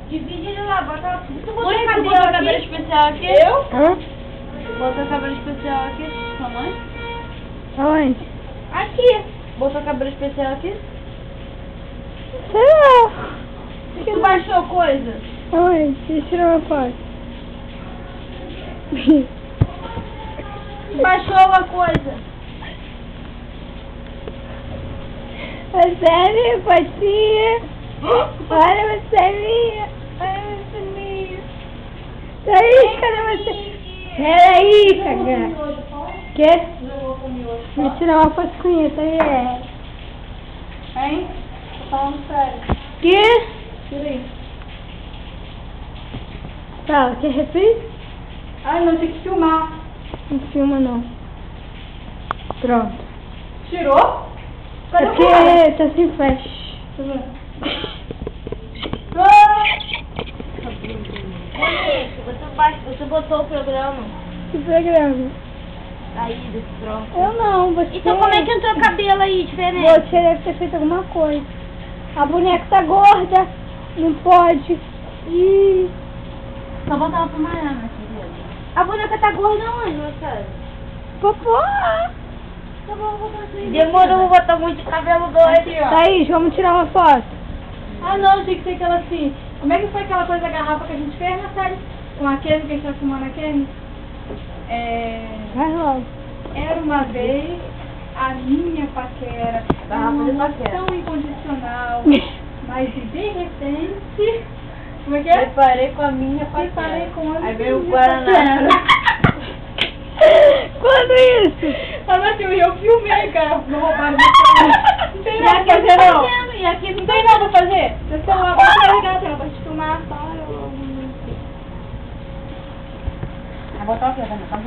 Divide ele lá, bota. Tu botou Oi, tu cabelo botou aqui? cabelo especial aqui? Eu? Hã? Botou cabelo especial aqui, sua mãe? Aonde? Aqui. Botou cabelo especial aqui? Sei lá. Tu baixou coisa? Aonde? Deixa eu tirar uma foto. Tu baixou uma coisa? Você é minha patinha. Olha você é minha. Olha você é minha. Thaís, cadê você? Peraí, cagada. Quê? Vou tirar uma foto com isso aí, é. Hein? Tô falando sério. Quê? Tira aí. Fala, quer refri? Ai, não, tem que filmar. Não filma não. Pronto. Tirou? É Cadê o porque cara? tá sem flash. Você botou o programa Que programa? aí desse troço. Eu não, você... Então como é que entrou o cabelo aí diferente? Você deve ter feito alguma coisa. A boneca tá gorda. Não pode. Ih. Só botar ela pro Miami, querida. A boneca tá gorda onde, moçada? Popó. Tá bom, vou botar assim. Demorou, vou botar muito cabelo doido. Aqui, ó. Thaís, vamos tirar uma foto. Ah, não, tinha que ser aquela assim. Como é que foi aquela coisa da garrafa que a gente fez na série? Com a Kenny, que a gente tá filmando a Kenny? Vai logo. Era uma vez a minha paquera. Garrafa de paquera. Tão incondicional. Mas de repente. Como é que é? Separei com a minha Separei com a Aí veio o minha Guaraná. paquera. Quando isso? Ah, mas eu filmei, cara. Não roubaram meu. Não tem nada pra fazer, não. E aqui Não tem nada pra fazer. Seu celular vai carregar, você não vai te filmar. Vai botar o que, tá